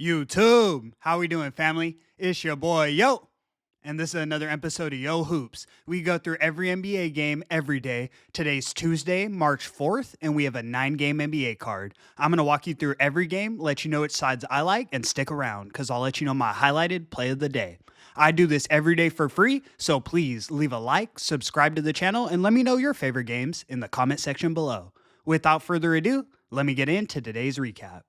YouTube, how we doing, family? It's your boy, Yo. And this is another episode of Yo Hoops. We go through every NBA game every day. Today's Tuesday, March 4th, and we have a 9-game NBA card. I'm going to walk you through every game, let you know which sides I like, and stick around because I'll let you know my highlighted play of the day. I do this every day for free, so please leave a like, subscribe to the channel, and let me know your favorite games in the comment section below. Without further ado, let me get into today's recap.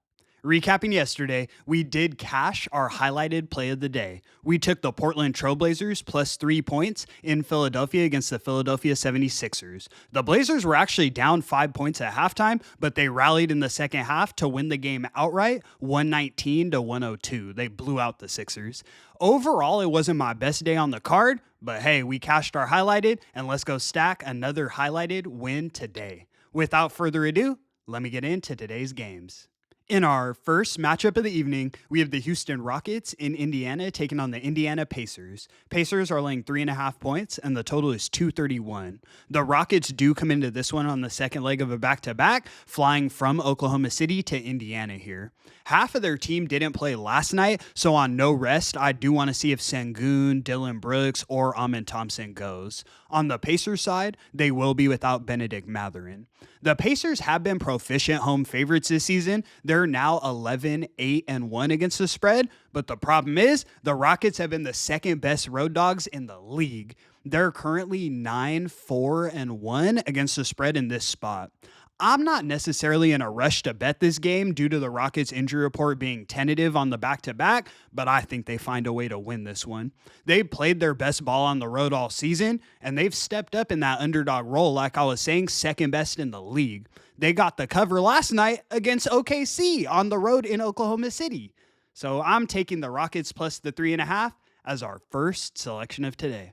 Recapping yesterday, we did cash our highlighted play of the day. We took the Portland Trailblazers plus 3 points in Philadelphia against the Philadelphia 76ers. The Blazers were actually down 5 points at halftime, but they rallied in the second half to win the game outright, 119 to 102. They blew out the Sixers. Overall, it wasn't my best day on the card, but hey, we cashed our highlighted, and let's go stack another highlighted win today. Without further ado, let me get into today's games. In our first matchup of the evening, we have the Houston Rockets in Indiana taking on the Indiana Pacers. Pacers are laying 3.5 points, and the total is 231. The Rockets do come into this one on the second leg of a back-to-back, flying from Oklahoma City to Indiana here. Half of their team didn't play last night, so on no rest, I do want to see if Sengun, Dylan Brooks, or Amen Thompson goes. On the Pacers side, they will be without Benedict Mathurin. The Pacers have been proficient home favorites this season. They're now 11-8-1 against the spread, but the problem is the Rockets have been the second best road dogs in the league. They're currently 9-4-1 against the spread in this spot. I'm not necessarily in a rush to bet this game due to the Rockets injury report being tentative on the back-to-back, but I think they find a way to win this one. They played their best ball on the road all season, and they've stepped up in that underdog role, like I was saying, second best in the league. They got the cover last night against OKC on the road in Oklahoma City. So I'm taking the Rockets plus the 3.5 as our first selection of today.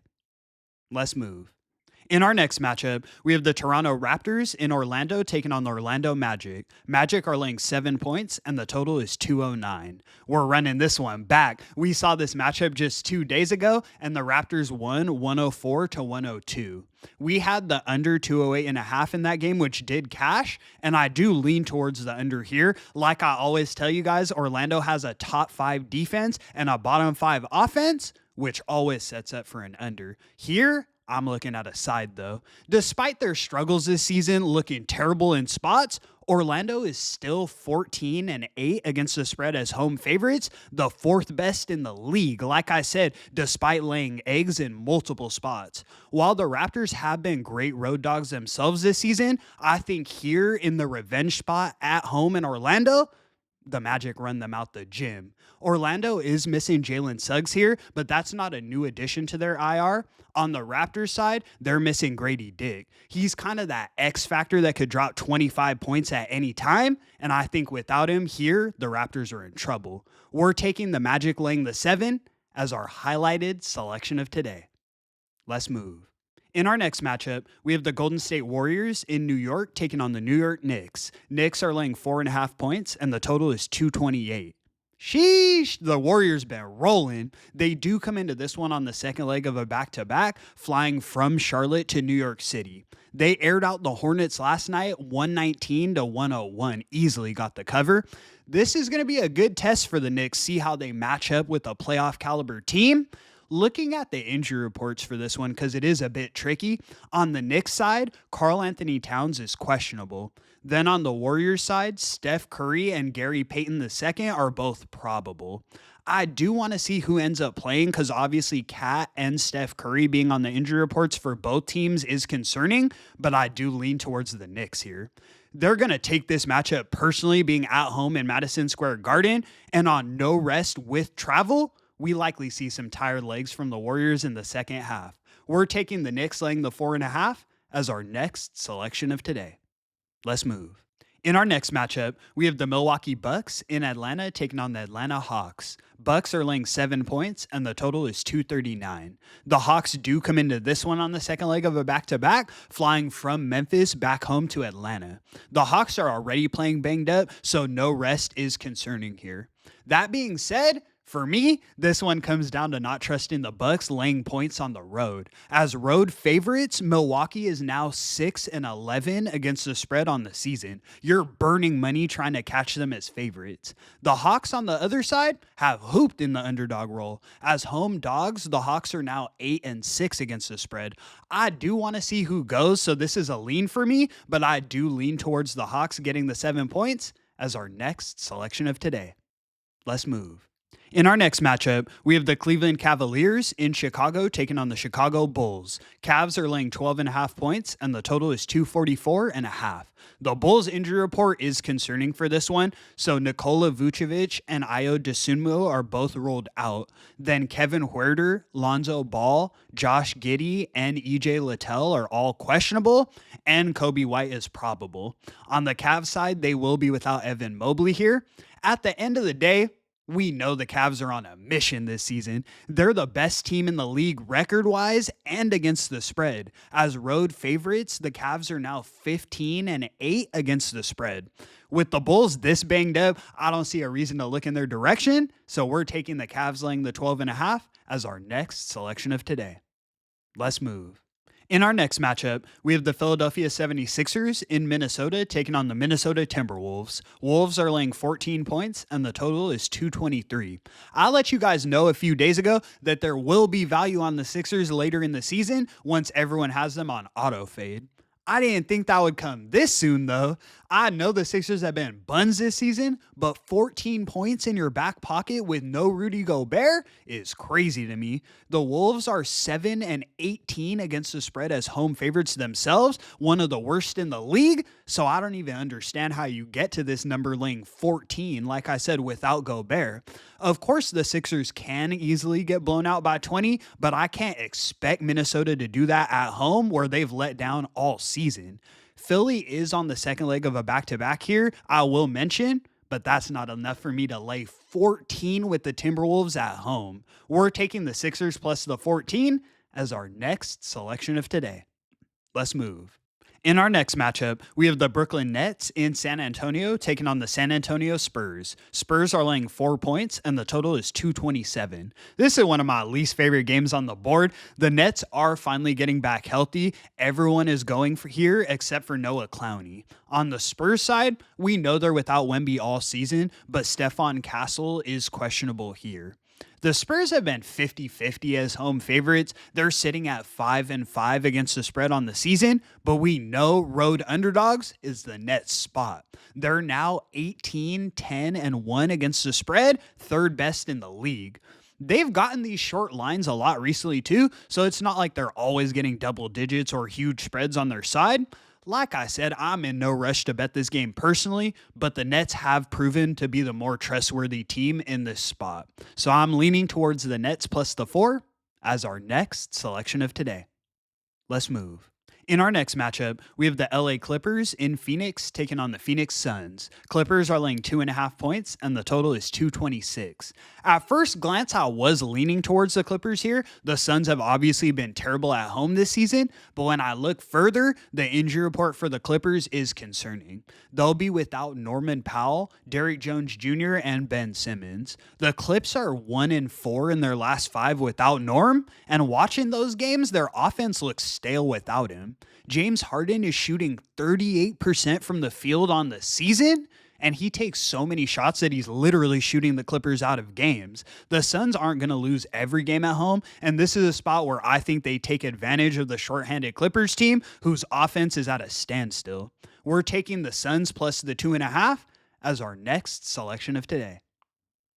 Let's move. In our next matchup, we have the Toronto Raptors in Orlando taking on the Orlando Magic. Magic are laying 7 points, and the total is 209. We're running this one back. We saw this matchup just 2 days ago, and the Raptors won 104 to 102. We had the under 208.5 in that game, which did cash, and I do lean towards the under here. Like I always tell you guys, Orlando has a top 5 defense and a bottom 5 offense, which always sets up for an under. Here, I'm looking at a side though. Despite their struggles this season looking terrible in spots, Orlando is still 14-8 against the spread as home favorites, the 4th best in the league. Like I said, despite laying eggs in multiple spots. While the Raptors have been great road dogs themselves this season, I think here in the revenge spot at home in Orlando, the Magic run them out the gym. Orlando is missing Jalen Suggs here, but that's not a new addition to their IR. On the Raptors side, they're missing Grady Dick. He's kind of that X factor that could drop 25 points at any time, and I think without him here, the Raptors are in trouble. We're taking the Magic laying the 7 as our highlighted selection of today. Let's move. In our next matchup, we have the Golden State Warriors in New York taking on the New York Knicks. Knicks are laying 4.5 points, and the total is 228. Sheesh, the Warriors been rolling. They do come into this one on the second leg of a back-to-back, flying from Charlotte to New York City. They aired out the Hornets last night, 119 to 101, easily got the cover. This is going to be a good test for the Knicks, see how they match up with a playoff caliber team. Looking at the injury reports for this one, because it is a bit tricky, on the Knicks side, Karl-Anthony Towns is questionable. Then on the Warriors side, Steph Curry and Gary Payton II are both probable. I do want to see who ends up playing because obviously Kat and Steph Curry being on the injury reports for both teams is concerning, but I do lean towards the Knicks here. They're going to take this matchup personally, being at home in Madison Square Garden and on no rest with travel. We likely see some tired legs from the Warriors in the second half. We're taking the Knicks laying the 4.5 as our next selection of today. Let's move. In our next matchup, we have the Milwaukee Bucks in Atlanta taking on the Atlanta Hawks. Bucks are laying 7 points, and the total is 239. The Hawks do come into this one on the second leg of a back-to-back, flying from Memphis back home to Atlanta. The Hawks are already playing banged up, so no rest is concerning here. That being said, For me, this one comes down to not trusting the Bucks laying points on the road. As road favorites, Milwaukee is now 6-11 against the spread on the season. You're burning money trying to catch them as favorites. The Hawks on the other side have hooped in the underdog role. As home dogs, the Hawks are now 8-6 against the spread. I do want to see who goes, so this is a lean for me, but I do lean towards the Hawks getting the 7 points as our next selection of today. Let's move. In our next matchup, we have the Cleveland Cavaliers in Chicago taking on the Chicago Bulls. Cavs are laying 12.5 points, and the total is 244.5. The Bulls injury report is concerning for this one, so Nikola Vucevic and Ayo Dosunmu are both ruled out. Then Kevin Huerter, Lonzo Ball, Josh Giddey, and EJ Liddell are all questionable, and Kobe White is probable. On the Cavs side, they will be without Evan Mobley here. At the end of the day, we know the Cavs are on a mission this season. They're the best team in the league record-wise and against the spread. As road favorites, the Cavs are now 15-8 against the spread. With the Bulls this banged up, I don't see a reason to look in their direction, so we're taking the Cavs laying the 12.5 as our next selection of today. Let's move. In our next matchup, we have the Philadelphia 76ers in Minnesota taking on the Minnesota Timberwolves. Wolves are laying 14 points, and the total is 223. I let you guys know a few days ago that there will be value on the Sixers later in the season once everyone has them on auto fade. I didn't think that would come this soon, though. I know the Sixers have been buns this season, but 14 points in your back pocket with no Rudy Gobert is crazy to me. The Wolves are 7-18 against the spread as home favorites themselves, one of the worst in the league, so I don't even understand how you get to this number laying 14, like I said, without Gobert. Of course, the Sixers can easily get blown out by 20, but I can't expect Minnesota to do that at home where they've let down all season. Philly is on the second leg of a back-to-back here, I will mention, but that's not enough for me to lay 14 with the Timberwolves at home. We're taking the Sixers plus the 14 as our next selection of today. Let's move. In our next matchup, we have the Brooklyn Nets in San Antonio taking on the San Antonio Spurs. Spurs are laying 4 points, and the total is 227. This is one of my least favorite games on the board. The Nets are finally getting back healthy. Everyone is going for here except for Noah Clowney. On the Spurs side, we know they're without Wemby all season, but Stephon Castle is questionable here. The Spurs have been 50-50 as home favorites. They're sitting at 5-5 against the spread on the season, but we know road underdogs is the Nets spot. They're now 18-10-1 against the spread, third best in the league. They've gotten these short lines a lot recently too, so it's not like they're always getting double digits or huge spreads on their side. Like I said, I'm in no rush to bet this game personally, but the Nets have proven to be the more trustworthy team in this spot. So I'm leaning towards the Nets plus the 4 as our next selection of today. Let's move. In our next matchup, we have the LA Clippers in Phoenix taking on the Phoenix Suns. Clippers are laying 2.5 points, and the total is 226. At first glance, I was leaning towards the Clippers here. The Suns have obviously been terrible at home this season, but when I look further, the injury report for the Clippers is concerning. They'll be without Norman Powell, Derrick Jones Jr., and Ben Simmons. The Clips are 1-4 in their last 5 without Norm, and watching those games, their offense looks stale without him. James Harden is shooting 38% from the field on the season, and he takes so many shots that he's literally shooting the Clippers out of games. The Suns aren't going to lose every game at home, and this is a spot where I think they take advantage of the shorthanded Clippers team, whose offense is at a standstill. We're taking the Suns plus the 2.5 as our next selection of today.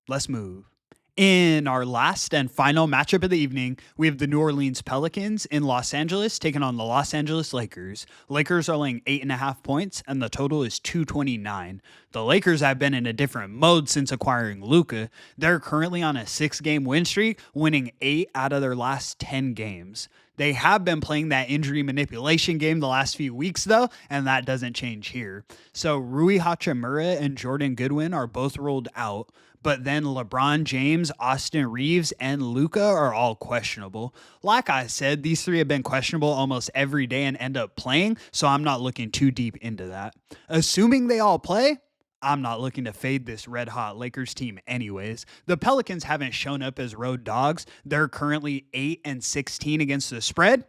Let's move. In our last and final matchup of the evening, we have the New Orleans Pelicans in Los Angeles taking on the Los Angeles Lakers. Lakers are laying 8.5 points, and the total is 229. The Lakers have been in a different mode since acquiring Luka. They're currently on a 6-game win streak, winning 8 out of their last 10 games. They have been playing that injury manipulation game the last few weeks, though, and that doesn't change here. So Rui Hachimura and Jordan Goodwin are both ruled out, but then LeBron James, Austin Reeves, and Luka are all questionable. Like I said, these 3 have been questionable almost every day and end up playing, so I'm not looking too deep into that. Assuming they all play, I'm not looking to fade this red hot Lakers team anyways. The Pelicans haven't shown up as road dogs. They're currently 8-16 against the spread.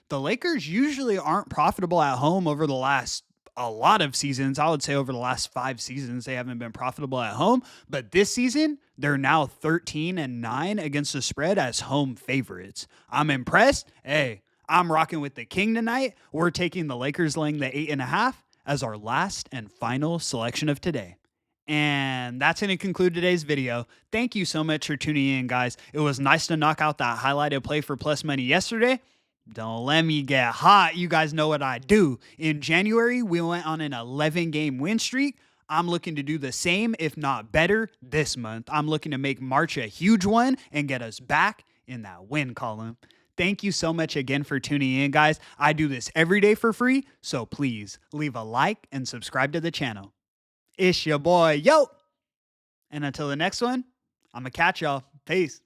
The Lakers usually aren't profitable at home over the last a lot of seasons. I would say over the last 5 seasons they haven't been profitable at home, but this season they're now 13-9 against the spread as home favorites. I'm impressed. Hey, I'm rocking with the King tonight. We're taking the Lakers laying the 8.5 as our last and final selection of today. And that's going to conclude today's video. Thank you so much for tuning in, guys. It was nice to knock out that highlighted play for plus money yesterday. Don't let me get hot. You guys know what I do. In January, we went on an 11-game win streak. I'm looking to do the same, if not better, this month. I'm looking to make March a huge one and get us back in that win column. Thank you so much again for tuning in, guys. I do this every day for free, so please leave a like and subscribe to the channel. It's your boy, Yo! And until the next one, I'm going to catch y'all. Peace.